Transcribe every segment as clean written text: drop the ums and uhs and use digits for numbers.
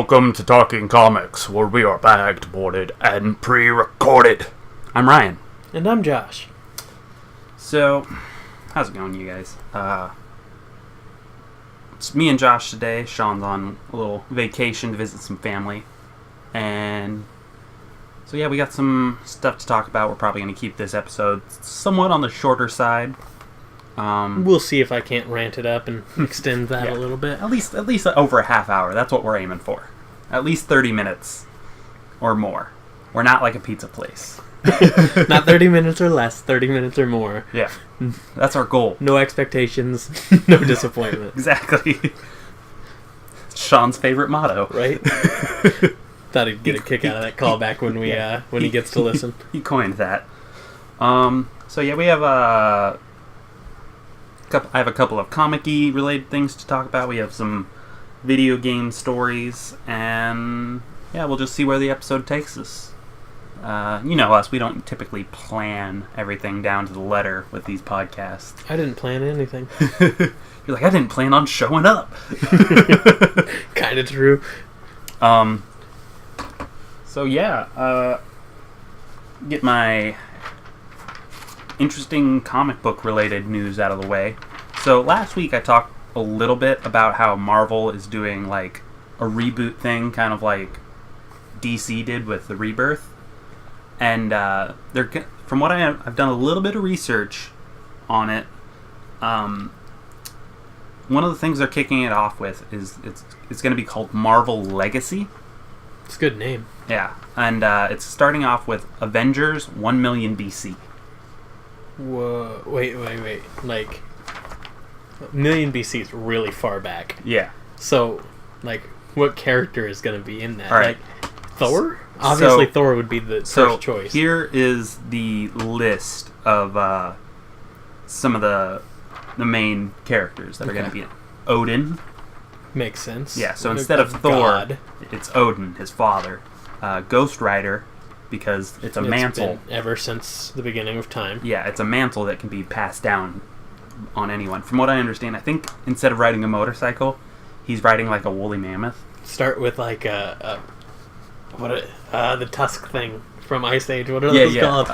Welcome to Talking Comics, where we are bagged, boarded, and pre-recorded. I'm Ryan. And I'm Josh. So, how's it going, you guys? It's me and Josh today. Sean's on a little vacation to visit some family. And so yeah, we got some stuff to talk about. We're probably going to keep this episode somewhat on the shorter side. We'll see if I can't rant it up and extend that a little bit. At least over a half hour. That's what we're aiming for. At least 30 minutes or more. We're not like a pizza place. Not 30 minutes or less, 30 minutes or more. Yeah. That's our goal. No expectations, no disappointment. Exactly. Sean's favorite motto. Right? Thought he'd get a kick out of that callback when he gets to listen. He coined that. So yeah, we have I have a couple of comic-y related things to talk about. We have some video game stories, and yeah, we'll just see where the episode takes us. You know us, we don't typically plan everything down to the letter with these podcasts. I didn't plan anything. You're like, I didn't plan on showing up. Kind of true. So yeah, get my interesting comic book related news out of the way. So last week I talked a little bit about how Marvel is doing like a reboot thing, kind of like DC did with the Rebirth. And they're, from what I've done a little bit of research on it. One of the things they're kicking it off with is it's going to be called Marvel Legacy. It's a good name. Yeah, and it's starting off with Avengers 1 million BC. Whoa, wait. Like, 1,000,000 BC is really far back. Yeah. So, like, what character is going to be in that? All right. Like, Thor? Obviously, Thor would be the first choice. Here is the list of some of the main characters that are going to be in. Odin. Makes sense. Yeah, so instead of Thor, it's Odin, his father. Ghost Rider, because it's a mantle. Been ever since the beginning of time. Yeah, it's a mantle that can be passed down on anyone. From what I understand, I think instead of riding a motorcycle, he's riding like a woolly mammoth. Start with like the tusk thing from Ice Age. What are those called?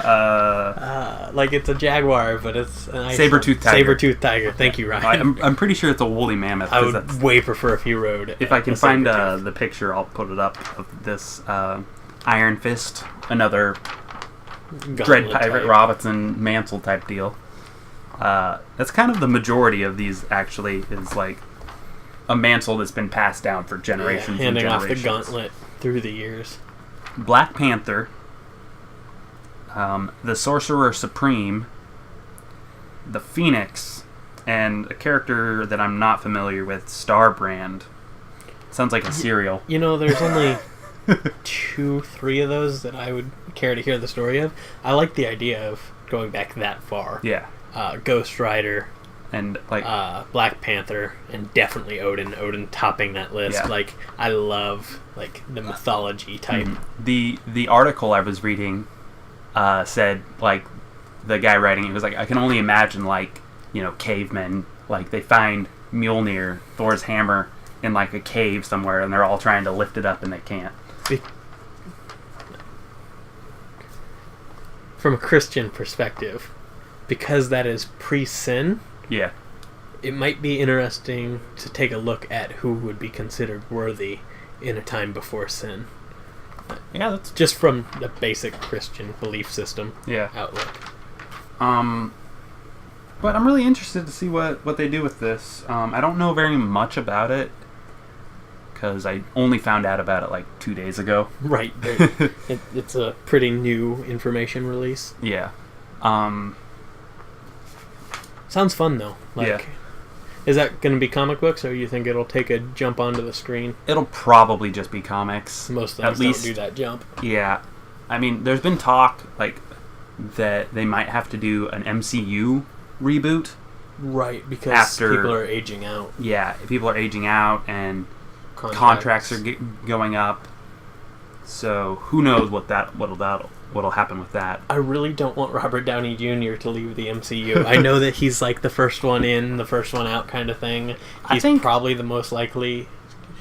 Like it's a jaguar, but it's an saber-toothed tiger. Saber-toothed tiger. Thank you, Ryan. I'm pretty sure it's a woolly mammoth. I would way prefer if you rode. If I can find the picture, I'll put it up of this Iron Fist, another Dread Pirate Robertson mantle type deal. That's kind of the majority of these. Actually, is like a mantle that's been passed down for generations. Yeah, handing and off the generations. gauntlet through the years. Black Panther, the Sorcerer Supreme, the Phoenix, and a character that I'm not familiar with, Starbrand. Sounds like a cereal. You know, there's only 2-3 of those that I would care to hear the story of. I like the idea of going back that far. Yeah. Ghost Rider. And like Black Panther, and definitely Odin topping that list. Yeah. Like, I love like the mythology type. The article I was reading said, like, the guy writing it was like, I can only imagine, like, you know, cavemen, like they find Mjolnir, Thor's hammer, in like a cave somewhere, and they're all trying to lift it up and they can't. From a Christian perspective, because that is pre-sin. Yeah. It might be interesting to take a look at who would be considered worthy in a time before sin. Yeah, that's just from the basic Christian belief system outlook. But I'm really interested to see what they do with this. I don't know very much about it because I only found out about it like 2 days ago. Right. It's a pretty new information release. Yeah. Sounds fun, though. Like, is that going to be comic books, or you think it'll take a jump onto the screen? It'll probably just be comics. Most things don't do that jump. Yeah. I mean, there's been talk, like, that they might have to do an MCU reboot. Right, because people are aging out. Yeah, people are aging out, and contracts are going up. So, who knows what'll happen with that. I really don't want Robert Downey Jr. to leave the MCU. I know that he's like the first one in, the first one out kind of thing. He's probably the most likely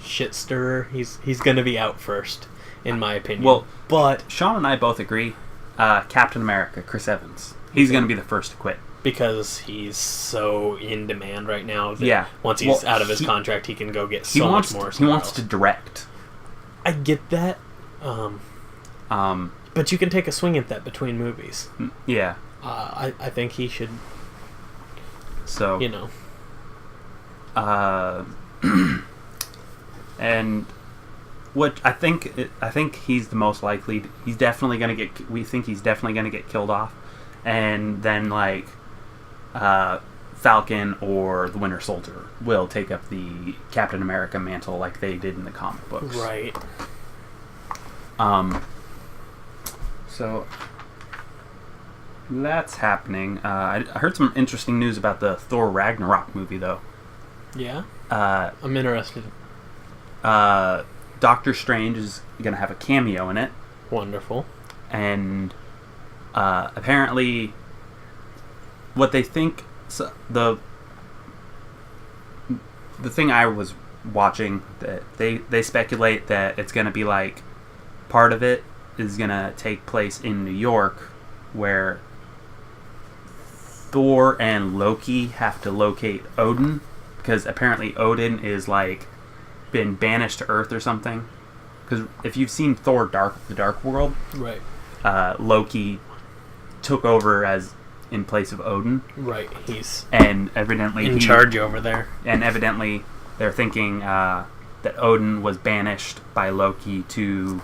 shit stirrer. He's gonna be out first, in my opinion. Well, but Sean and I both agree. Captain America, Chris Evans. He's going to be the first to quit. because he's so in demand right now that once he's out of his contract, he can go get much more. He wants to direct. I get that. But you can take a swing at that between movies. Yeah. I think he should. So and what I think he's the most likely. He's definitely gonna get. We think he's definitely gonna get killed off, and then Falcon or the Winter Soldier will take up the Captain America mantle like they did in the comic books. Right. So that's happening. I heard some interesting news about the Thor Ragnarok movie, though. Yeah? I'm interested. Doctor Strange is going to have a cameo in it. Wonderful. And apparently what they think... So the thing I was watching, that they speculate that it's going to be like... Part of it is going to take place in New York, where Thor and Loki have to locate Odin, because apparently Odin is been banished to Earth or something. Because if you've seen Thor: The Dark World, right, Loki took over as in place of Odin. Right, he's and evidently in charge over there. And evidently they're thinking that Odin was banished by Loki to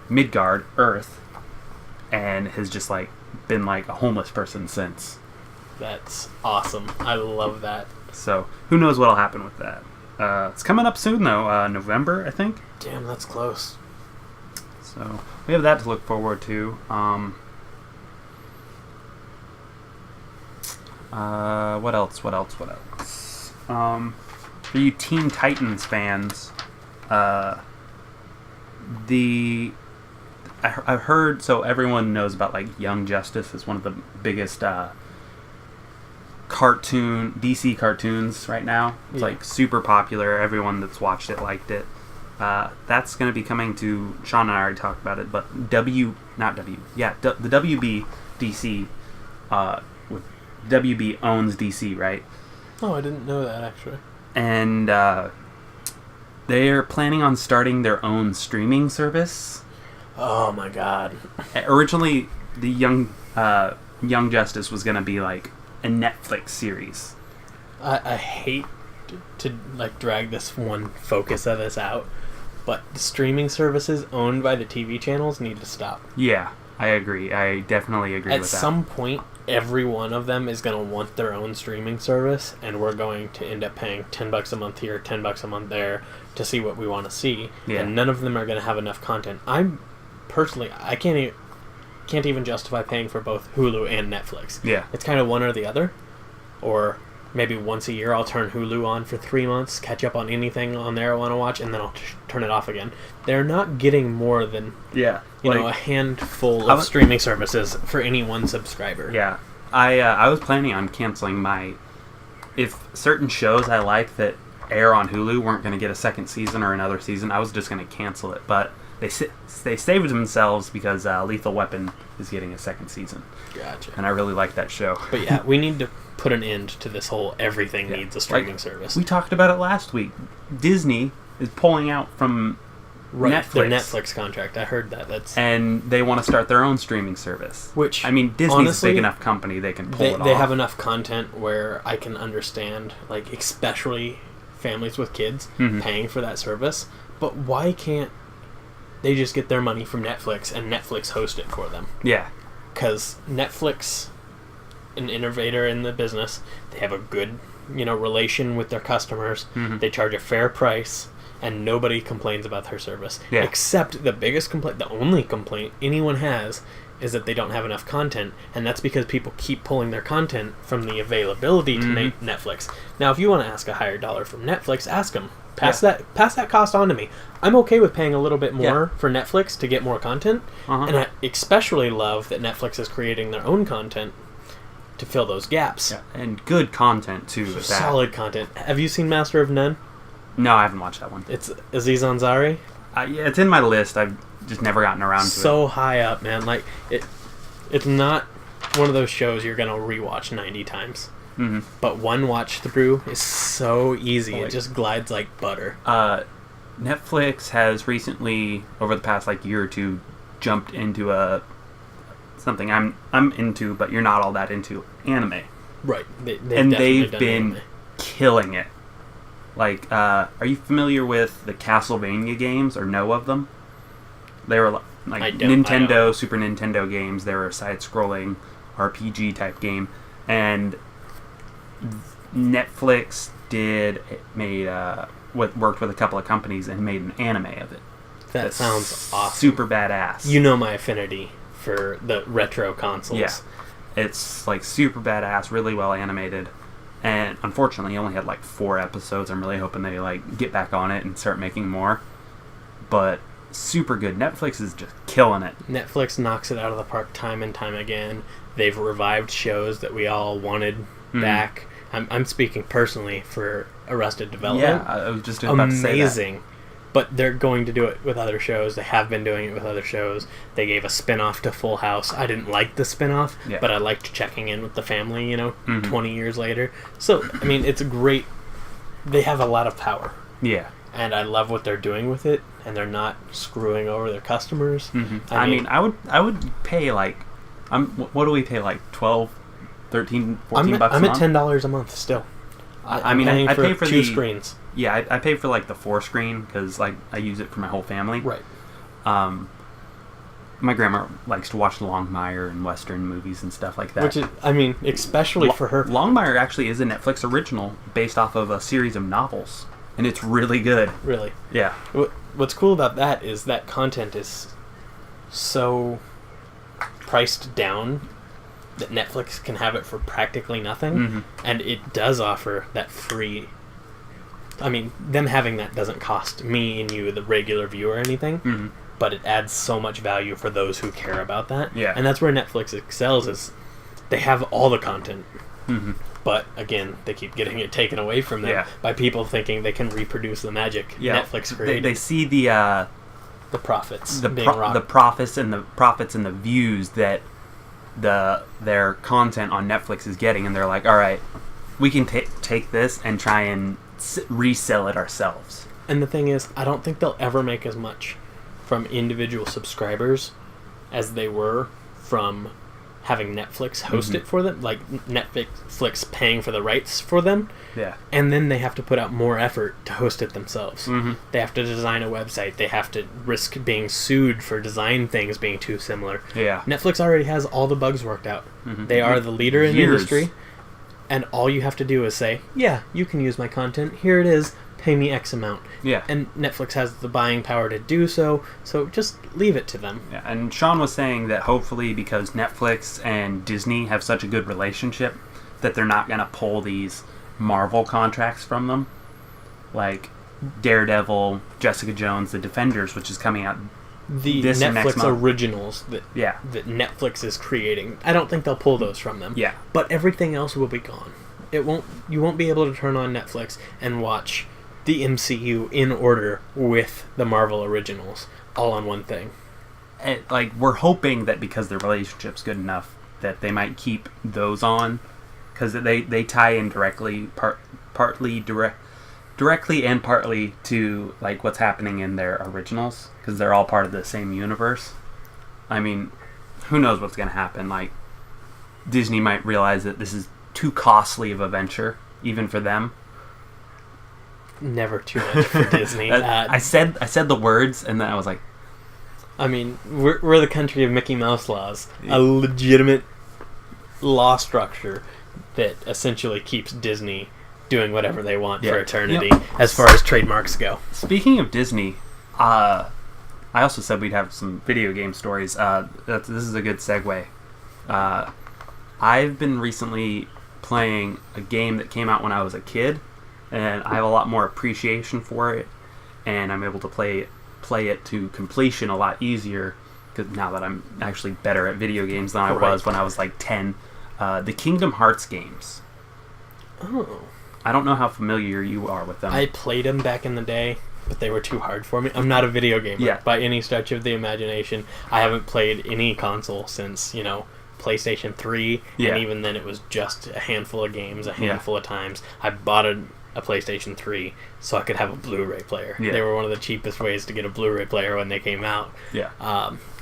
Midgard, Earth, and has just been a homeless person since. That's awesome. I love that. So who knows what'll happen with that? It's coming up soon though, November, I think. Damn, that's close. So we have that to look forward to. What else? For you Teen Titans fans, I've heard, so everyone knows about Young Justice is one of the biggest DC cartoons right now. It's super popular. Everyone that's watched it liked it. That's going to be coming to, Sean and I already talked about it, but the WB DC, with WB owns DC, right? Oh, I didn't know that actually. And they're planning on starting their own streaming service. Oh my god. Originally, the Young Justice was going to be a Netflix series. I hate to drag this one focus of this out, but the streaming services owned by the TV channels need to stop. Yeah, I agree. I definitely agree with that. At some point, every one of them is going to want their own streaming service, and we're going to end up paying $10 a month here, $10 a month there to see what we want to see. Yeah. And none of them are going to have enough content. I can't even justify paying for both Hulu and Netflix. Yeah. It's kind of one or the other. Or maybe once a year I'll turn Hulu on for 3 months, catch up on anything on there I want to watch, and then I'll turn it off again. They're not getting more than a handful of streaming services for any one subscriber. Yeah. I was planning on canceling if certain shows I like that air on Hulu weren't going to get a second season or another season, I was just going to cancel it. But they saved themselves because Lethal Weapon is getting a second season. Gotcha. And I really like that show. But yeah, we need to put an end to this whole everything needs a streaming service. We talked about it last week. Disney is pulling out from Netflix. Their Netflix contract. I heard that. And they want to start their own streaming service. Which, Disney's honestly, a big enough company they can pull it off. They have enough content where I can understand, especially families with kids paying for that service. But why can't they just get their money from Netflix and Netflix host it for them? Yeah. Because Netflix, an innovator in the business, they have a good, relation with their customers. Mm-hmm. They charge a fair price, and nobody complains about their service. Yeah. Except the only complaint anyone has is that they don't have enough content, and that's because people keep pulling their content from the availability to Netflix. Now, if you want to ask a higher dollar from Netflix, ask them. Pass that cost on to me. I'm okay with paying a little bit more for Netflix to get more content, and I especially love that Netflix is creating their own content to fill those gaps. Yeah. And good content, too. Solid content. Have you seen Master of None? No, I haven't watched that one. It's Aziz Ansari. Yeah, it's in my list. I've just never gotten around to it. So high up, man. Like it's not one of those shows you're gonna rewatch 90 times. Mm-hmm. But one watch through is so easy. It just glides like butter. Netflix has recently, over the past year or two, jumped into something I'm into, but you're not all that into, anime. Right. They've been killing it. Are you familiar with the Castlevania games or know of them? They were Nintendo, Super Nintendo games. They were a side-scrolling RPG type game, and Netflix worked with a couple of companies and made an anime of it. That sounds awesome. Super badass. You know my affinity for the retro consoles. Yeah. It's super badass, really well animated. And unfortunately, it only had 4 episodes. I'm really hoping they get back on it and start making more. But super good. Netflix is just killing it. Netflix knocks it out of the park time and time again. They've revived shows that we all wanted back. I'm speaking personally for Arrested Development. Yeah, I was just about to say that. Amazing. But they're going to do it with other shows. They have been doing it with other shows. They gave a spin-off to Full House. I didn't like the spin-off, but I liked checking in with the family, 20 years later. So, I mean, it's great. They have a lot of power. Yeah. And I love what they're doing with it, and they're not screwing over their customers. Mm-hmm. I mean, I would pay what do we pay, 12, 13, 14 bucks a month? I'm at $10 a month still. I pay for 2 screens. Yeah, I pay for the 4 screen because I use it for my whole family. Right. My grandma likes to watch Longmire and Western movies and stuff like that. Which is, especially for her. Longmire actually is a Netflix original based off of a series of novels, and it's really good. Really? Yeah. What's cool about that is that content is so priced down that Netflix can have it for practically nothing, and it does offer that free. I mean, them having that doesn't cost me and you, the regular viewer, anything, but it adds so much value for those who care about that. Yeah. And that's where Netflix excels, is they have all the content, but again, they keep getting it taken away from them by people thinking they can reproduce the magic Netflix created. They see the profits, the profits and the views that their content on Netflix is getting, and they're like, all right, we can take this and try and resell it ourselves. And the thing is, I don't think they'll ever make as much from individual subscribers as they were from having Netflix host it for them, like Netflix paying for the rights for them. Yeah. And then they have to put out more effort to host it themselves. They have to design a website. They have to risk being sued for design things being too similar. Yeah. Netflix already has all the bugs worked out. They are the leader in the industry. And all you have to do is say, yeah, you can use my content. Here it is. Pay me X amount. Yeah. And Netflix has the buying power to do so, so just leave it to them. Yeah. And Sean was saying that hopefully because Netflix and Disney have such a good relationship that they're not going to pull these Marvel contracts from them. Like Daredevil, Jessica Jones, The Defenders, which is coming out the Netflix originals that Netflix is creating. I don't think they'll pull those from them. Yeah. But everything else will be gone. You won't be able to turn on Netflix and watch the MCU in order with the Marvel originals all on one thing. And, we're hoping that because their relationship's good enough that they might keep those on, because they tie in directly and partly to what's happening in their originals, because they're all part of the same universe. I mean, who knows what's going to happen? Disney might realize that this is too costly of a venture, even for them. Never too much for Disney. I said the words, and then I was like, I mean, we're the country of Mickey Mouse laws, a legitimate law structure that essentially keeps Disney doing whatever they want for eternity, as far as trademarks go. Speaking of Disney, I also said we'd have some video game stories. This is a good segue. I've been recently playing a game that came out when I was a kid, and I have a lot more appreciation for it, and I'm able to play it to completion a lot easier, because now that I'm actually better at video games than I was when I was 10. The Kingdom Hearts games. Oh. I don't know how familiar you are with them. I played them back in the day, but they were too hard for me. I'm not a video gamer by any stretch of the imagination. I haven't played any console since, PlayStation 3, and even then it was just a handful of games, a handful of times. I bought a PlayStation 3 so I could have a Blu-ray player. Yeah. They were one of the cheapest ways to get a Blu-ray player when they came out. Yeah.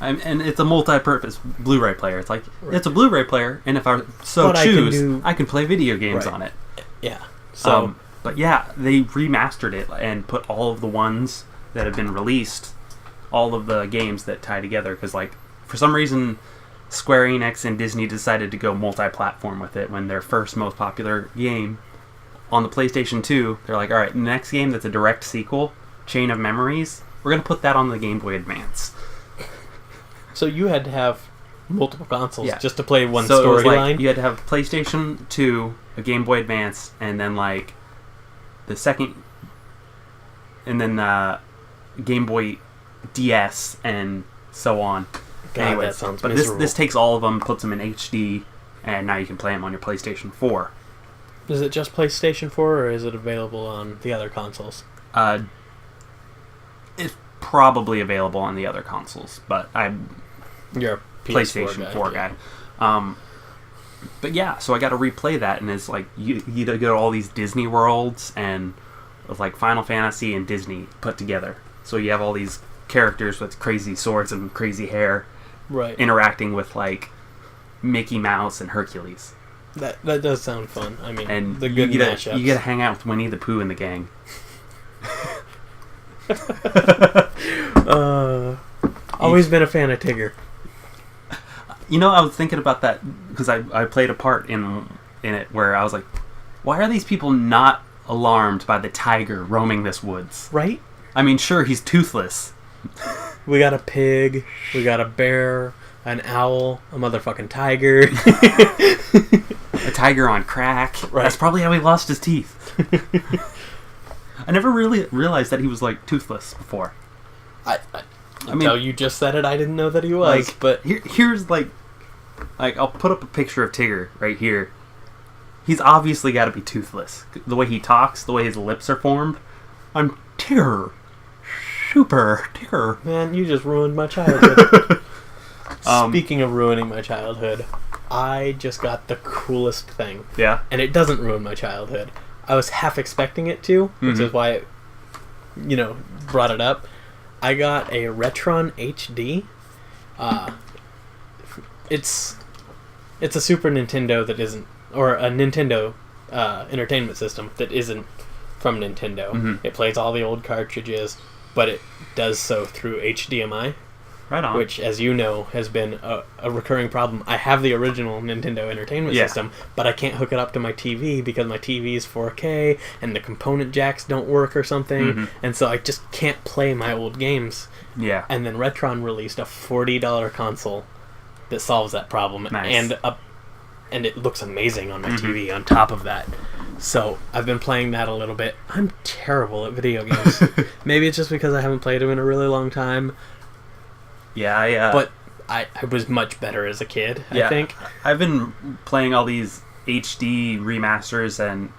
And it's a multi-purpose Blu-ray player. It's like, it's a Blu-ray player, and if I choose, I can play video games on it. Yeah. So, but yeah, they remastered it and put all of the ones that have been released, all of the games that tie together, because like for some reason Square Enix and Disney decided to go multi-platform with it when their first most popular game on the PlayStation 2, they're like, alright, the next game that's a direct sequel, Chain of Memories, we're going to put that on the Game Boy Advance. So you had to have multiple consoles just to play one storyline? Like, you had to have PlayStation 2, a Game Boy Advance, and then like the second, and then Game Boy DS, and so on. God, anyways, that sounds but miserable. This takes all of them, puts them in HD, and now you can play them on your PlayStation 4. Is it just PlayStation 4, or is it available on the other consoles? It's probably available on the other consoles, but You're a PlayStation 4 guy. But yeah, so I got to replay that, and it's like you get all these Disney worlds and with like Final Fantasy and Disney put together. So you have all these characters with crazy swords and crazy hair, interacting with like Mickey Mouse and Hercules. That does sound fun. I mean, and the good mashups. You get to hang out with Winnie the Pooh and the gang. Always been a fan of Tigger. I was thinking about that because I played a part in it where I was like, why are these people not alarmed by the tiger roaming this woods? Right? I mean, sure, he's toothless. We got a pig, we got a bear, an owl, a motherfucking tiger. A tiger on crack. Right. That's probably how he lost his teeth. I never really realized that he was like toothless before. I mean, you just said it. I didn't know that he was. Like, but here's like I'll put up a picture of Tigger right here. He's obviously got to be toothless. The way he talks, the way his lips are formed. I'm Tigger. Super Tigger. Man, you just ruined my childhood. Speaking of ruining my childhood, I just got the coolest thing. Yeah. And it doesn't ruin my childhood. I was half expecting it to, which is why I, brought it up. I got a Retron HD. It's a Super Nintendo that isn't, or a Nintendo entertainment system that isn't from Nintendo. Mm-hmm. It plays all the old cartridges, but it does so through HDMI. Right on. Which, as you know, has been a recurring problem. I have the original Nintendo Entertainment System, but I can't hook it up to my TV because my TV is 4K and the component jacks don't work or something, and so I just can't play my old games. Yeah. And then Retron released a $40 console that solves that problem, nice. and it looks amazing on my TV on top of that. So I've been playing that a little bit. I'm terrible at video games. Maybe it's just because I haven't played them in a really long time. Yeah, but I was much better as a kid, I think. I've been playing all these HD remasters and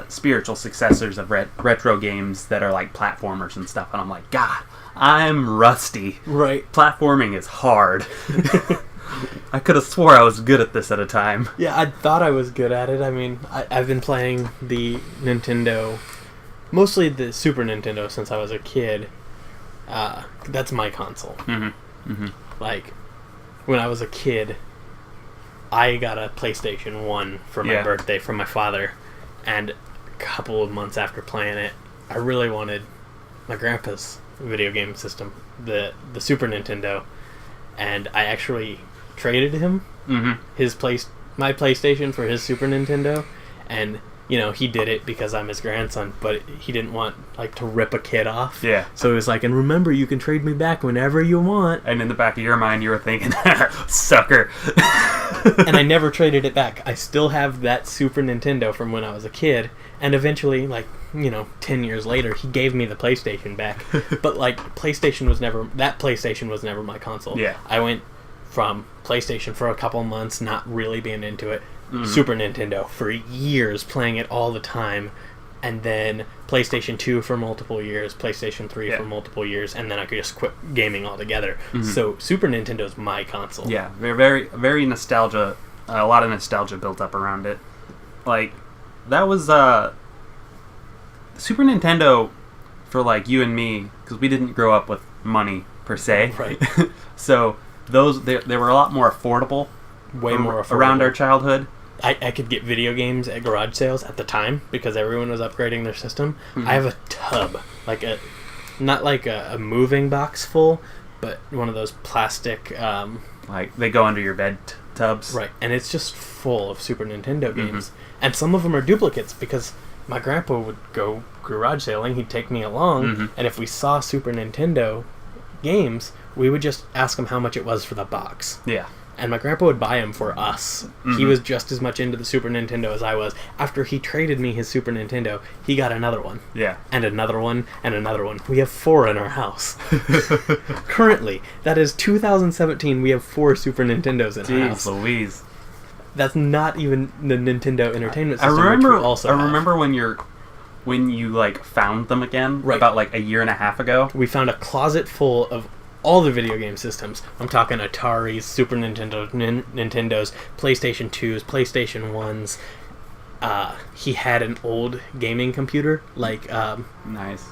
spiritual successors of retro games that are like platformers and stuff, and I'm like, God, I'm rusty. Right. Platforming is hard. I could have swore I was good at this at a time. Yeah, I thought I was good at it. I mean, I've been playing the Nintendo, mostly the Super Nintendo since I was a kid. That's my console. Like, when I was a kid, I got a PlayStation 1 for my birthday from my father, and a couple of months after playing it, I really wanted my grandpa's video game system, the Super Nintendo, and I actually traded him my PlayStation for his Super Nintendo, and he did it because I'm his grandson, but he didn't want to rip a kid off. Yeah. So he was like, and remember, you can trade me back whenever you want. And in the back of your mind, you were thinking, sucker. And I never traded it back. I still have that Super Nintendo from when I was a kid, and eventually, 10 years later, he gave me the PlayStation back. But PlayStation was never my console. Yeah. I went from PlayStation for a couple months, not really being into it, Super Nintendo for years, playing it all the time, and then PlayStation 2 for multiple years, PlayStation 3 for multiple years, and then I could just quit gaming altogether. So Super Nintendo's my console. Yeah, very, very nostalgia. A lot of nostalgia built up around it. Like, that was Super Nintendo for like you and me, because we didn't grow up with money per se. Right. So those they were a lot more affordable. Way more affordable. Around our childhood. I could get video games at garage sales at the time because everyone was upgrading their system. I have a tub, not like a moving box full, but one of those plastic... like, they go under your bed tubs. Right, and it's just full of Super Nintendo games. And some of them are duplicates because my grandpa would go garage sailing, he'd take me along, and if we saw Super Nintendo games, we would just ask him how much it was for the box. Yeah. And my grandpa would buy them for us. He was just as much into the Super Nintendo as I was. After he traded me his Super Nintendo, he got another one. Yeah. And another one, and another one. We have 4 in our house. Currently, that is 2017, we have 4 Super Nintendos in our house. Jeez Louise. That's not even the Nintendo Entertainment System, I remember, which we also have. remember when you like found them again, Right. about like a year and a half ago. We found a closet full of all the video game systems. I'm talking Ataris, Super Nintendo, Nintendos, PlayStation 2s, PlayStation 1s. He had an old gaming computer. Nice.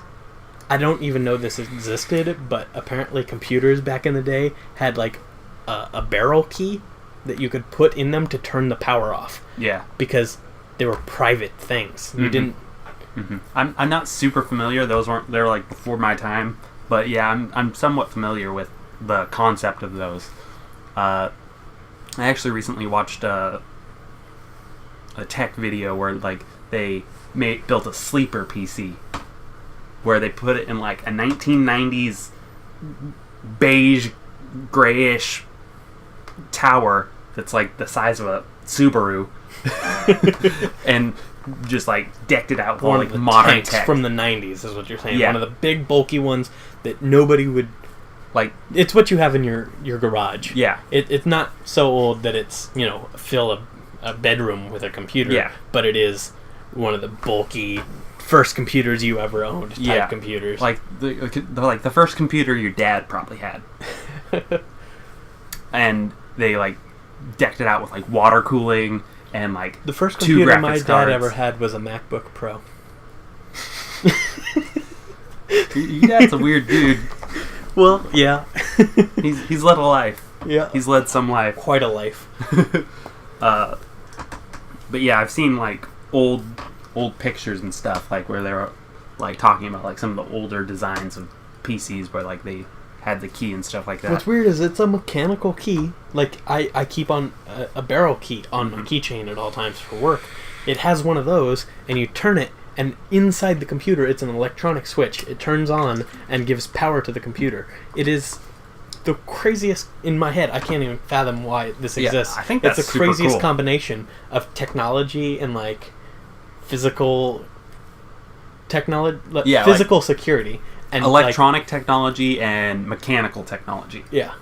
I don't even know this existed, but apparently computers back in the day had like a barrel key that you could put in them to turn the power off. Yeah. Because they were private things. You didn't... I'm not super familiar. They're like before my time. But yeah, I'm somewhat familiar with the concept of those. I actually recently watched a tech video where like they built a sleeper PC, where they put it in like a 1990s beige, grayish tower that's like the size of a Subaru, and just like decked it out with all like modern tanks tech from the 90s is what you're saying. Yeah. One of the big bulky ones that nobody would like. It's what you have in your garage. Yeah. It's not so old that it's, fill a bedroom with a computer. Yeah. But it is one of the bulky first computers you ever owned type computers. Like the first computer your dad probably had. And they like decked it out with like water cooling and like the first 2 computer graphics my dad cards. ever had was a MacBook Pro. Your dad's a weird dude. Well, yeah. He's led a life. Yeah. He's led some life. Quite a life. But yeah, I've seen like old pictures and stuff, like where they were like talking about like some of the older designs of PCs where like they had the key and stuff like that. What's weird is it's a mechanical key. Like, I keep on a barrel key on my keychain at all times for work. It has one of those, and you turn it, and inside the computer, it's an electronic switch. It turns on and gives power to the computer. It is the craziest in my head. I can't even fathom why this exists. I think that's it's the super craziest cool. combination of technology and like physical technology, physical security. And electronic technology and mechanical technology. Yeah.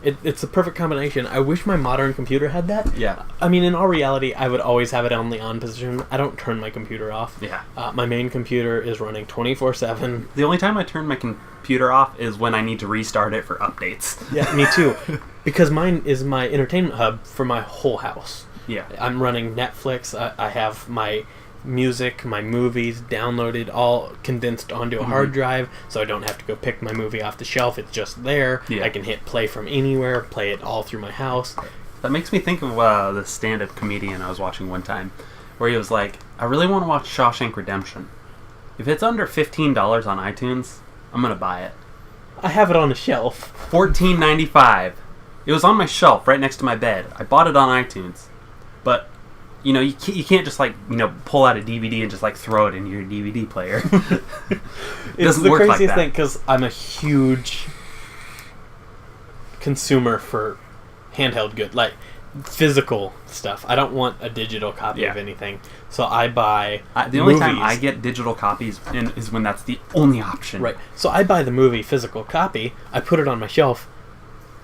It's the perfect combination. I wish my modern computer had that. Yeah. I mean, in all reality, I would always have it on the on position. I don't turn my computer off. Yeah. My main computer is running 24/7. The only time I turn my computer off is when I need to restart it for updates. Yeah, me too. Because mine is my entertainment hub for my whole house. Yeah. I'm running Netflix. I have my music, my movies downloaded, all condensed onto a hard drive, so I don't have to go pick my movie off the shelf. It's just there. Yeah. I can hit play from anywhere, play it all through my house. That makes me think of the stand-up comedian I was watching one time, where he was like, I really want to watch Shawshank Redemption. If it's under $15 on iTunes, I'm going to buy it. I have it on a shelf. $14.95. It was on my shelf right next to my bed. I bought it on iTunes. But you can't just like pull out a DVD and just like throw it in your DVD player. It's the craziest thing because I'm a huge consumer for handheld good, like physical stuff. I don't want a digital copy of anything, so I buy the only time I get digital copies is when that's the only option. Right. So I buy the movie physical copy. I put it on my shelf,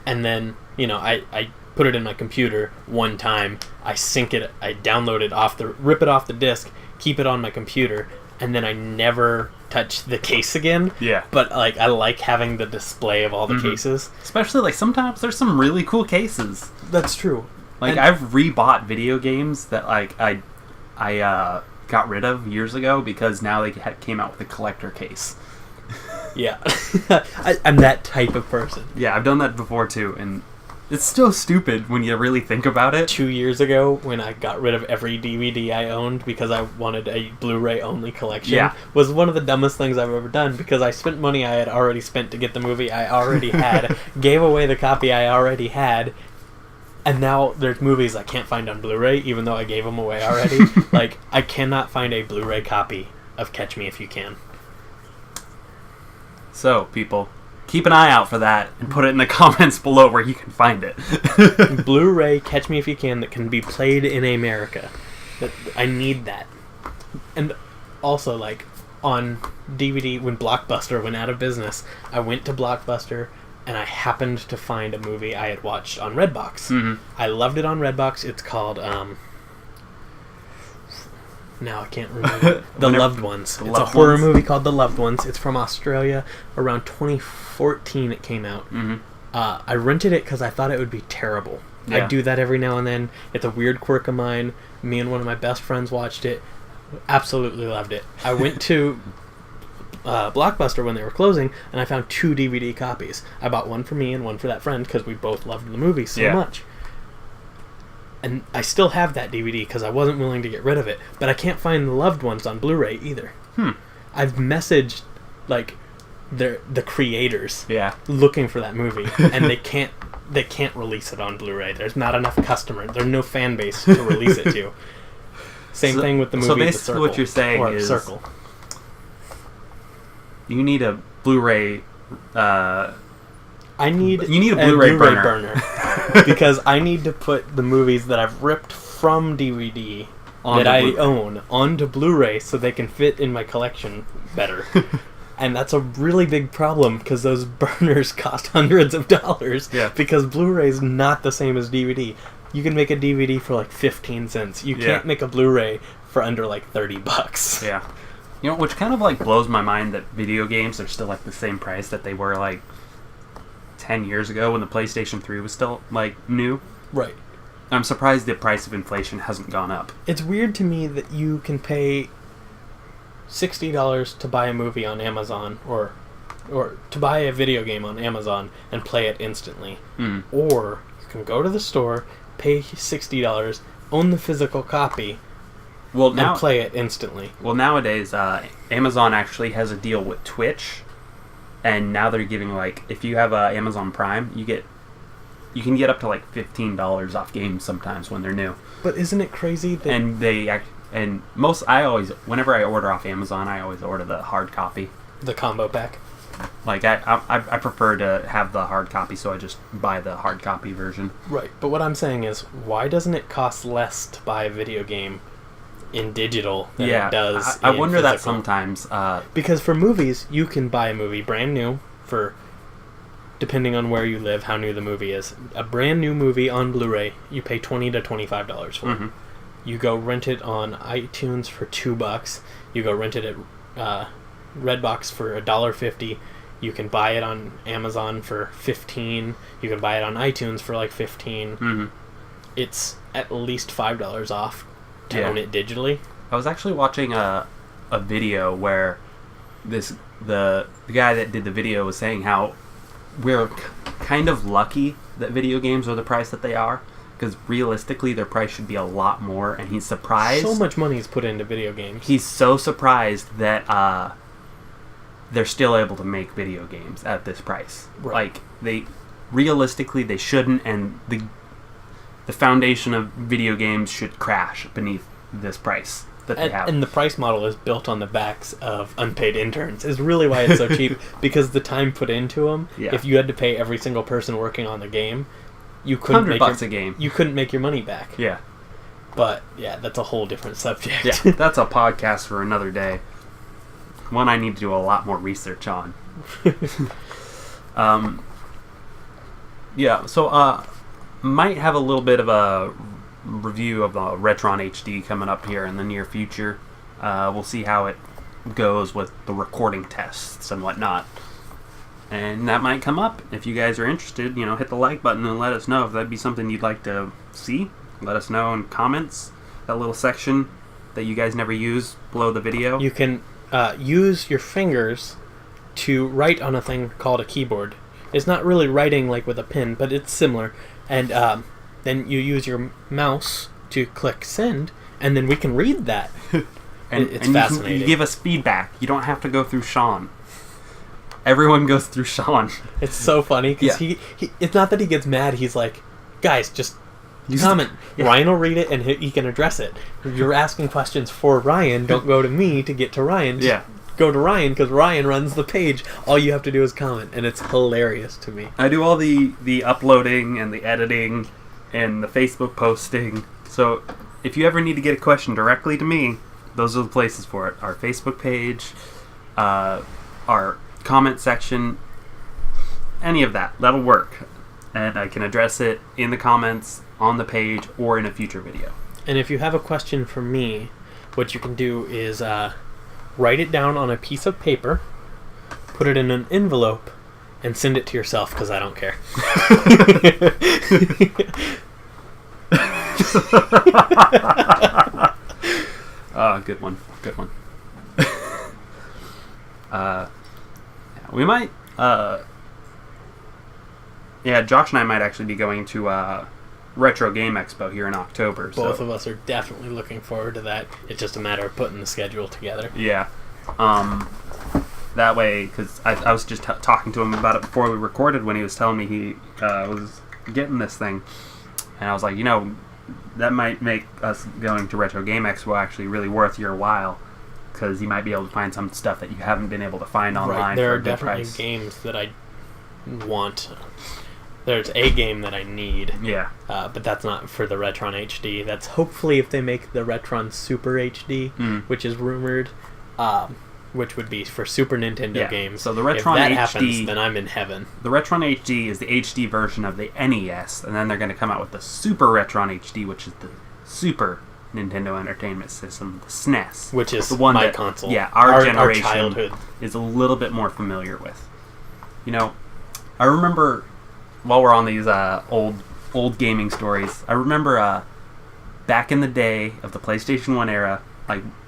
and then I put it in my computer one time, I sync it, I download it rip it off the disc, keep it on my computer, and then I never touch the case again. Yeah. But like I like having the display of all the cases. Especially like sometimes there's some really cool cases. That's true. Like And I've rebought video games that like I got rid of years ago because now they came out with a collector case. yeah. I'm that type of person. Yeah, I've done that before too, and it's still stupid when you really think about it. 2 years ago, when I got rid of every DVD I owned because I wanted a Blu-ray only collection, was one of the dumbest things I've ever done, because I spent money I had already spent to get the movie I already had, gave away the copy I already had, and now there's movies I can't find on Blu-ray, even though I gave them away already. Like, I cannot find a Blu-ray copy of Catch Me If You Can. So, people, keep an eye out for that and put it in the comments below where you can find it. Blu-ray Catch Me If You Can that can be played in America. I need that. And also, like, on DVD, when Blockbuster went out of business, I went to Blockbuster and I happened to find a movie I had watched on Redbox. I loved it on Redbox. It's called, now I can't remember. The Loved Ones. It's a horror movie called The Loved Ones. It's from Australia. Around 2014 it came out. I rented it because I thought it would be terrible. I do that every now and then. It's a weird quirk of mine. Me and one of my best friends watched it. Absolutely loved it. I went to Blockbuster when they were closing, and I found 2 DVD copies. I bought one for me and one for that friend because we both loved the movie so much. And I still have that DVD because I wasn't willing to get rid of it. But I can't find The Loved Ones on Blu-ray either. I've messaged, like, the creators looking for that movie, and they can't release it on Blu-ray. There's not enough customers. There's no fan base to release it to. Same thing with the movie So The basically Circle. what you're saying is Circle. You need a Blu-ray... You need a Blu-ray burner. Because I need to put the movies that I've ripped from DVD that I own onto Blu-ray so they can fit in my collection better. And that's a really big problem because those burners cost hundreds of dollars. Yeah. Because Blu-ray is not the same as DVD. You can make a DVD for like 15 cents. You can't make a Blu-ray for under like $30. Yeah. You know, which kind of like blows my mind that video games are still like the same price that they were like 10 years ago when the PlayStation 3 was still like new. Right. I'm surprised the price of inflation hasn't gone up. It's weird to me that you can pay $60 to buy a movie on Amazon or to buy a video game on Amazon and play it instantly. Or you can go to the store, pay $60, own the physical copy, and play it instantly. Well, nowadays, Amazon actually has a deal with Twitch, and now they're giving, like, if you have Amazon Prime, you can get up to like $15 off games sometimes when they're new. But isn't it crazy that... And whenever I order off Amazon, I always order the hard copy. The combo pack. Like, I prefer to have the hard copy, so I just buy the hard copy version. Right, but what I'm saying is, why doesn't it cost less to buy a video game in digital than it does I in wonder physical? that sometimes. Because for movies, you can buy a movie brand new for, depending on where you live, how new the movie is. A brand new movie on Blu-ray, you pay $20 to $25 for. You go rent it on iTunes for $2. You go rent it at Redbox for $1.50. You can buy it on Amazon for $15. You can buy it on iTunes for like $15. It's at least $5 off to own it digitally. I was actually watching a video where the guy that did the video was saying how we're kind of lucky that video games are the price that they are, because realistically their price should be a lot more, and he's surprised. So much money is put into video games. He's so surprised that they're still able to make video games at this price. Right. Like, realistically they shouldn't, and the foundation of video games should crash beneath this price that they have. And the price model is built on the backs of unpaid interns, is really why it's so cheap, because the time put into them, if you had to pay every single person working on the game, you couldn't make $100 a game. You couldn't make your money back. Yeah. But, yeah, that's a whole different subject. Yeah, that's a podcast for another day. One I need to do a lot more research on. Yeah, so might have a little bit of a review of the Retron HD coming up here in the near future. We'll see how it goes with the recording tests and whatnot. And that might come up. If you guys are interested, hit the like button and let us know if that'd be something you'd like to see. Let us know in comments, that little section that you guys never use below the video. You can use your fingers to write on a thing called a keyboard. It's not really writing like with a pen, but it's similar. And then you use your mouse to click send, and then we can read that. It's fascinating. You give us feedback. You don't have to go through Sean. Everyone goes through Sean. It's so funny because he it's not that he gets mad. He's like, guys, just comment. Ryan will read it and he can address it. If you're asking questions for Ryan, don't go to me to get to Ryan. Just go to Ryan because Ryan runs the page. All you have to do is comment, and it's hilarious to me. I do all the uploading and the editing and the Facebook posting. So if you ever need to get a question directly to me, those are the places for it. Our Facebook page, our comment section, any of that. That'll work. And I can address it in the comments, on the page, or in a future video. And if you have a question for me, what you can do is write it down on a piece of paper, put it in an envelope, and send it to yourself, because I don't care. Good one. Good one. We might... Josh and I might actually be going to Retro Game Expo here in October. Both of us are definitely looking forward to that. It's just a matter of putting the schedule together. Yeah. That way, because I was just talking to him about it before we recorded when he was telling me he was getting this thing. And I was like, that might make us going to Retro Game Expo actually really worth your while. Because you might be able to find some stuff that you haven't been able to find online. Right. There for are a good definitely price. games that I want. There's a game that I need. Yeah. But that's not for the Retron HD. That's hopefully if they make the Retron Super HD, which is rumored, which would be for Super Nintendo games. So the Retron if that HD, happens, then I'm in heaven. The Retron HD is the HD version of the NES, and then they're going to come out with the Super Retron HD, which is the Super Nintendo Entertainment System, the SNES. Which is the one my that, console. Yeah, our generation our childhood. is a little bit more familiar with. I remember, while we're on these old gaming stories, I remember back in the day of the PlayStation 1 era,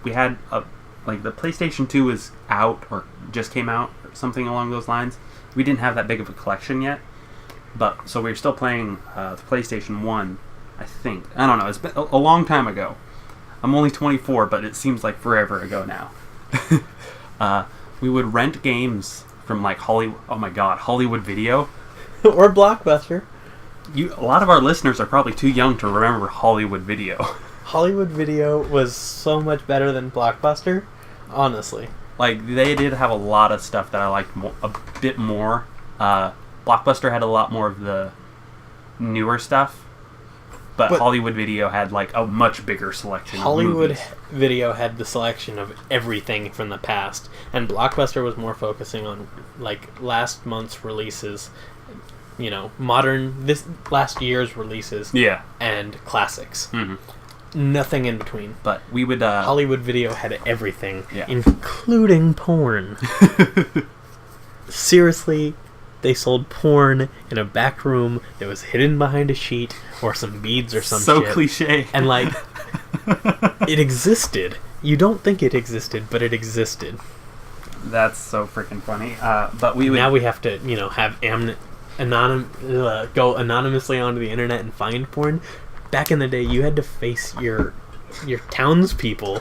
we had the PlayStation 2 was out or just came out or something along those lines. We didn't have that big of a collection yet, but so we were still playing the PlayStation 1, I think. I don't know, it's been a long time ago. I'm only 24, but it seems like forever ago now. We would rent games from Hollywood Video. Or Blockbuster. A lot of our listeners are probably too young to remember Hollywood Video. Hollywood Video was so much better than Blockbuster, honestly. They did have a lot of stuff that I liked a bit more. Blockbuster had a lot more of the newer stuff, but Hollywood Video had a much bigger selection Hollywood of movies. Video had the selection of everything from the past, and Blockbuster was more focusing on last month's releases, this last year's releases, and classics. Mm-hmm. Nothing in between. But we would... Hollywood Video had everything, including porn. Seriously, they sold porn in a back room that was hidden behind a sheet or some beads or some shit. So cliche. And it existed. You don't think it existed, but it existed. That's so freaking funny. But we would... Now we have to, have go anonymously onto the internet and find porn. Back in the day, you had to face your townspeople.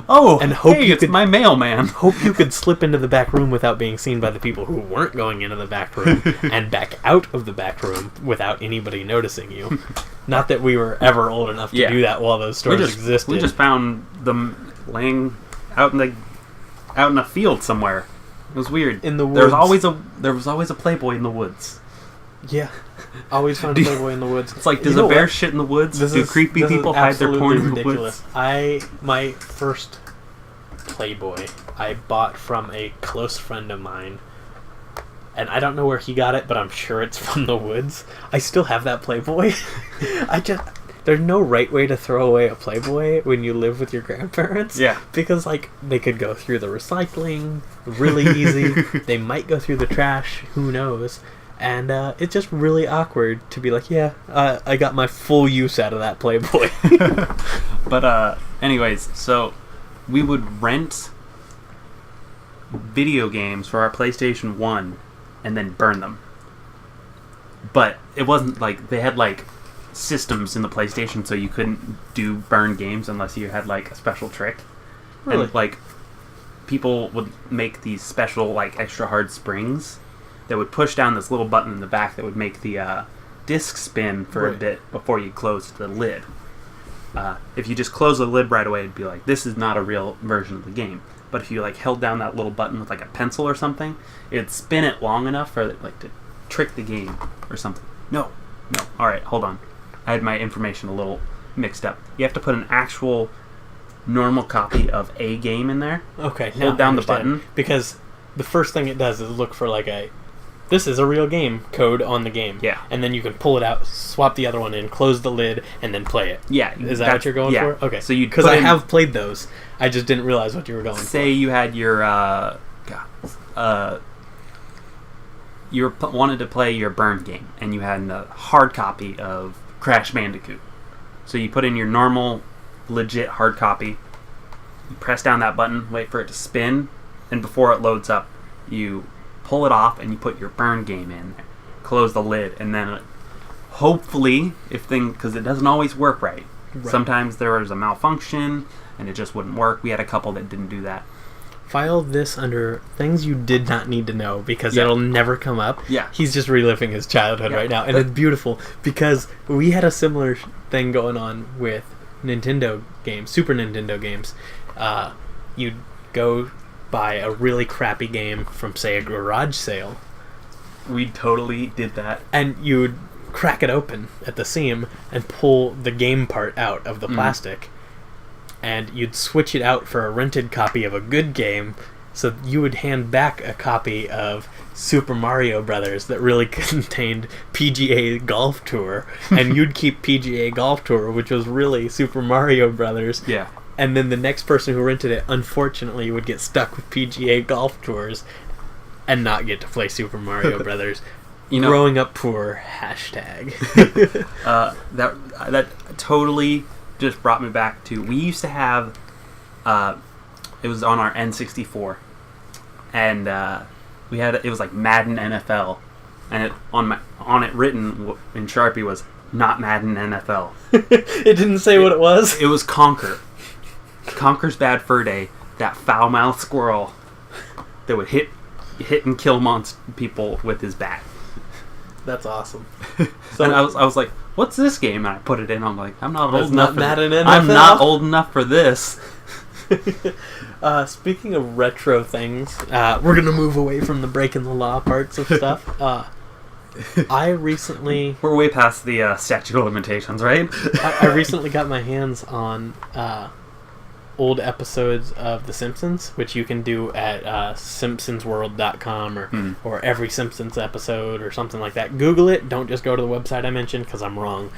And hope it's my mailman. Hope you could slip into the back room without being seen by the people who weren't going into the back room, and back out of the back room without anybody noticing you. Not that we were ever old enough to do that while those stores existed. We just found them laying out in a field somewhere. It was weird. In the woods. There was always a Playboy in the woods. Yeah. Always found a Playboy in the woods. It's does a bear shit in the woods? Do creepy people hide their porn in the woods? My first Playboy I bought from a close friend of mine and I don't know where he got it, but I'm sure it's from the woods. I still have that Playboy. There's no right way to throw away a Playboy when you live with your grandparents. Yeah. Because, like, they could go through the recycling really easy. They might go through the trash. Who knows? And it's just really awkward to be like, yeah, I got my full use out of that Playboy. But, anyways, so we would rent video games for our PlayStation 1 and then burn them. But it wasn't like they had, like, systems in the PlayStation, so you couldn't do burn games unless you had, like, a special trick. Really? And, like, people would make these special, like, extra hard springs that would push down this little button in the back that would make the disc spin for a bit before you closed the lid. If you just close the lid right away, it'd be like, this is not a real version of the game. But if you, like, held down that little button with, like, a pencil or something, it'd spin it long enough for, like, to trick the game or something. No. Alright, hold on. I had my information a little mixed up. You have to put an actual normal copy of a game in there. Okay. Hold down the button. Because the first thing it does is look for, like, this is a real game code on the game. Yeah. And then you can pull it out, swap the other one in, close the lid, and then play it. Yeah. Is that what you're going for? Okay. So you because I have played those. I just didn't realize what you were going for. Say you had your wanted to play your burn game, and you had a hard copy of Crash Bandicoot. So you put in your normal, legit hard copy. You press down that button, wait for it to spin, and before it loads up, you pull it off and you put your burn game in there. Close the lid, and then hopefully, because it doesn't always work right. Sometimes there was a malfunction and it just wouldn't work. We had a couple that didn't do that. File this under things you did not need to know, because it'll never come up. Yeah. He's just reliving his childhood right now, and it's beautiful because we had a similar thing going on with Nintendo games, Super Nintendo games. You'd go buy a really crappy game from, say, a garage sale. We totally did that. And you'd crack it open at the seam and pull the game part out of the plastic. And you'd switch it out for a rented copy of a good game, so you would hand back a copy of Super Mario Brothers that really contained PGA Golf Tour, and you'd keep PGA Golf Tour, which was really Super Mario Brothers. Yeah. And then the next person who rented it, unfortunately, would get stuck with PGA Golf Tours and not get to play Super Mario Brothers. Growing up poor, hashtag. That totally just brought me back to, we used to have, it was on our N64, and it was like Madden NFL, and it on it written in Sharpie was not Madden NFL. It didn't say what it was. It was Conker. Conker's Bad Fur Day, that foul-mouthed squirrel that would hit and kill people with his bat. That's awesome. So and I was like, "What's this game?" And I put it in. I'm like, "I'm not old enough. I'm not old enough for this." Speaking of retro things, we're gonna move away from the breaking the law parts of stuff. I recently... We're way past the statute of limitations, right? I recently got my hands on old episodes of The Simpsons, which you can do at simpsonsworld.com or every Simpsons episode or something like that. Google it. Don't just go to the website I mentioned, because I'm wrong.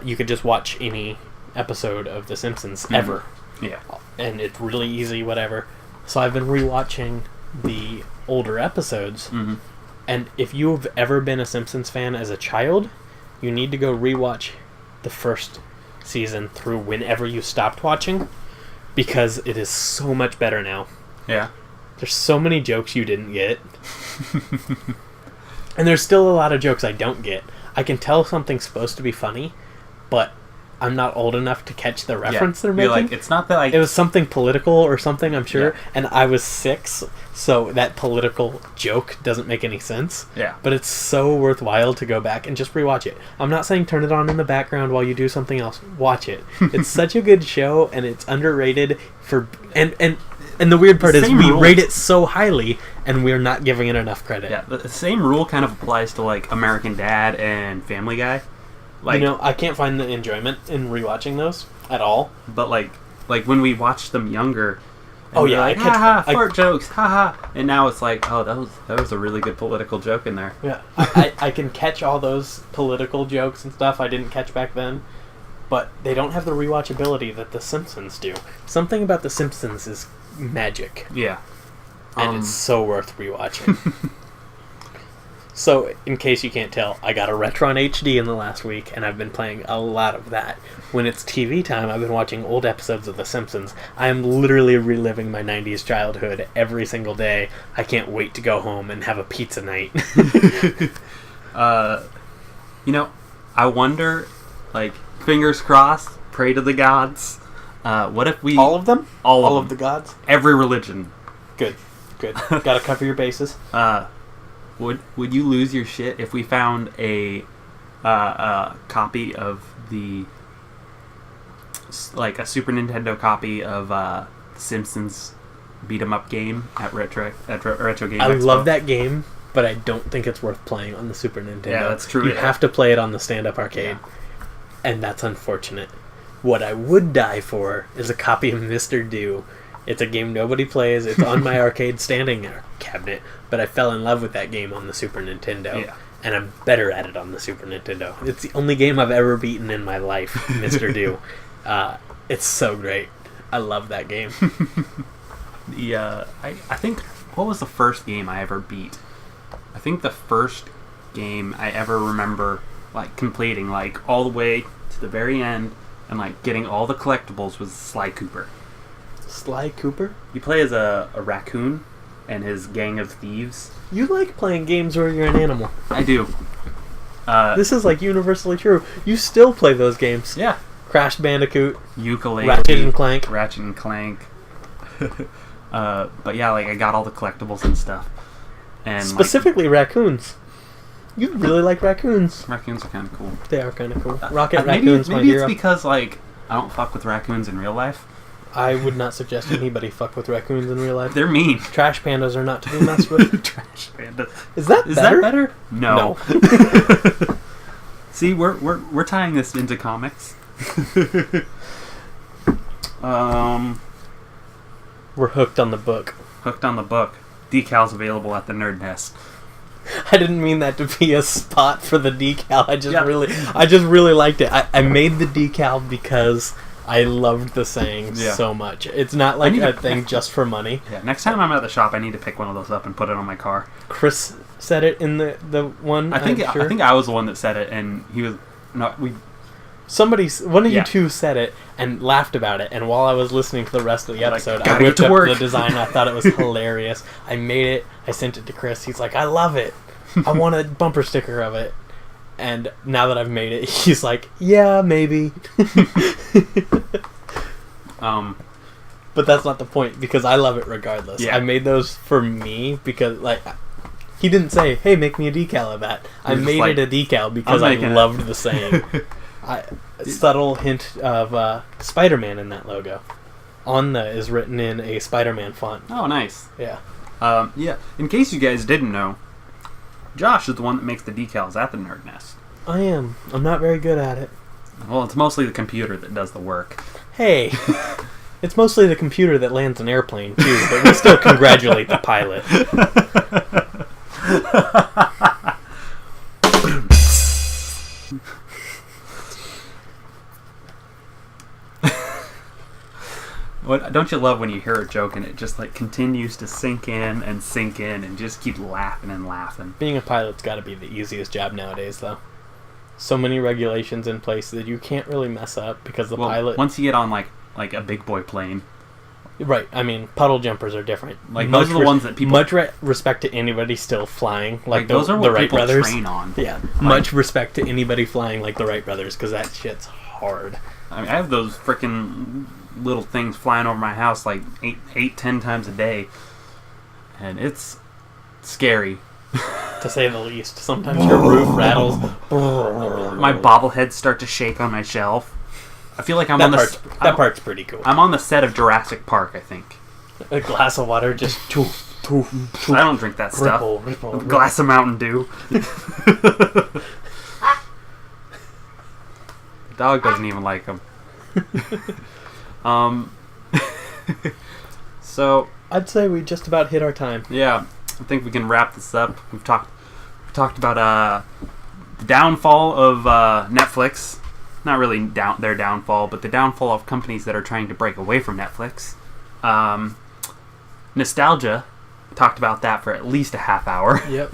You could just watch any episode of The Simpsons ever. Yeah. And it's really easy, whatever. So I've been rewatching the older episodes. And if you've ever been a Simpsons fan as a child, you need to go rewatch the first season through whenever you stopped watching, because it is so much better now. Yeah. There's so many jokes you didn't get. And there's still a lot of jokes I don't get. I can tell something's supposed to be funny, but I'm not old enough to catch the reference they're making. Like, it's not that it was something political or something, I'm sure, Yeah. and I was 6, so that political joke doesn't make any sense. Yeah. But it's so worthwhile to go back and just rewatch it. I'm not saying turn it on in the background while you do something else. Watch it. It's such a good show, and it's underrated for... And the weird part is we rate it so highly, and we're not giving it enough credit. Yeah, the same rule kind of applies to, like, American Dad and Family Guy. Like, I can't find the enjoyment in rewatching those at all. But like when we watched them younger, Oh they're yeah, like, fart jokes, haha. And now it's like, oh, that was a really good political joke in there. Yeah, I can catch all those political jokes and stuff I didn't catch back then, but they don't have the rewatchability that The Simpsons do. Something about The Simpsons is magic. Yeah. And it's so worth rewatching. So, in case you can't tell, I got a Retron HD in the last week, and I've been playing a lot of that. When it's TV time, I've been watching old episodes of The Simpsons. I am literally reliving my 90s childhood every single day. I can't wait to go home and have a pizza night. I wonder, like, fingers crossed, pray to the gods. What if we... All of them? All of the gods? Every religion. Good. Gotta cover your bases. Would you lose your shit if we found a copy of a Super Nintendo copy of Simpsons beat 'em up game at Retro Game I Expo? love that game, but I don't think it's worth playing on the Super Nintendo. Yeah, that's true. You have to play it on the stand-up arcade, and that's unfortunate. What I would die for is a copy of Mr. Do. It's a game nobody plays. It's on my arcade standing cabinet, but I fell in love with that game on the Super Nintendo, and I'm better at it on the Super Nintendo. It's the only game I've ever beaten in my life, Mr. Do. It's so great. I love that game. I think, what was the first game I ever beat? I think the first game I ever remember, like, completing, like, all the way to the very end, and, like, getting all the collectibles was Sly Cooper. Sly Cooper? You play as a raccoon and his gang of thieves. You like playing games where you're an animal. I do. This is, like, universally true. You still play those games. Yeah. Crash Bandicoot. Ukulele. Ratchet and Clank. But yeah, like, I got all the collectibles and stuff. And specifically raccoons. You really like raccoons. Raccoons are kind of cool. They are kind of cool. Rocket Raccoon's my hero. Maybe it's because, like, I don't fuck with raccoons in real life. I would not suggest anybody fuck with raccoons in real life. They're mean. Trash pandas are not to be messed with. Trash pandas. Is that better? No. See, we're tying this into comics. We're hooked on the book. Hooked on the book. Decals available at the Nerd Nest. I didn't mean that to be a spot for the decal. I just really liked it. I made the decal because I loved the saying so much. It's not like a thing just for money. Yeah, next time I'm at the shop, I need to pick one of those up and put it on my car. Chris said it in the one. I think I was the one that said it, and he was one of you two said it and laughed about it, and while I was listening to the rest of the episode, I whipped up the design. I thought it was hilarious. I made it. I sent it to Chris. He's like, I love it. I want a bumper sticker of it. And now that I've made it, he's like, yeah, maybe. But that's not the point, because I love it regardless. Yeah. I made those for me because, like, he didn't say, hey, make me a decal of that. I made it a decal because I loved the saying. Subtle hint of Spider-Man in that logo. Is written in a Spider-Man font. Oh, nice. Yeah. Yeah. In case you guys didn't know, Josh is the one that makes the decals at the Nerd Nest. I am. I'm not very good at it. Well, it's mostly the computer that does the work. Hey, it's mostly the computer that lands an airplane, too, but we still congratulate the pilot. Don't you love when you hear a joke and it just, like, continues to sink in and just keep laughing and laughing? Being a pilot's got to be the easiest job nowadays, though. So many regulations in place that you can't really mess up because the pilot... Once you get on, like a big boy plane... Right, I mean, puddle jumpers are different. Like, those are the ones that people... Much respect to anybody still flying, like those are the what Wright people brothers. Train on. Yeah, much respect to anybody flying like the Wright brothers, because that shit's hard. I mean, I have those freaking little things flying over my house like 10 times a day, and it's scary. To say the least. Sometimes your roof rattles. My bobbleheads start to shake on my shelf. I feel like that part's pretty cool. I'm on the set of Jurassic Park, I think. A glass of water just... I don't drink that stuff. Ripple. Glass of Mountain Dew. The dog doesn't even like them. So I'd say we just about hit our time. yeah, I think we can wrap this up. We've talked about the downfall of Netflix. Not really their downfall, but the downfall of companies that are trying to break away from Netflix. Nostalgia. Talked about that for at least a half hour. Yep.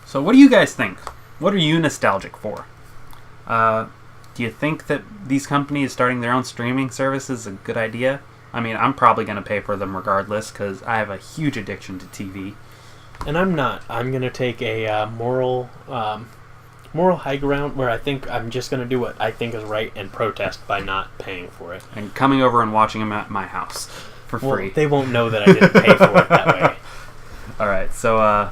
So what do you guys think? What are you nostalgic for? Do you think that these companies starting their own streaming service is a good idea? I mean, I'm probably going to pay for them regardless because I have a huge addiction to TV. And I'm not. I'm going to take a moral high ground where I think I'm just going to do what I think is right and protest by not paying for it. And coming over and watching them at my house for free. Well, they won't know that I didn't pay for it that way. Alright, so,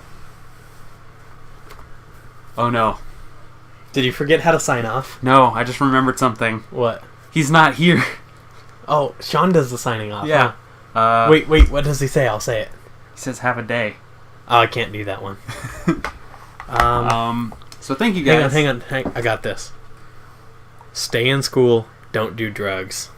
oh no. Did you forget how to sign off? No, I just remembered something. What? He's not here. Oh, Sean does the signing off. Yeah. Huh? Wait, what does he say? I'll say it. He says have a day. Oh, I can't do that one. So thank you guys. Hang on. I got this. Stay in school. Don't do drugs.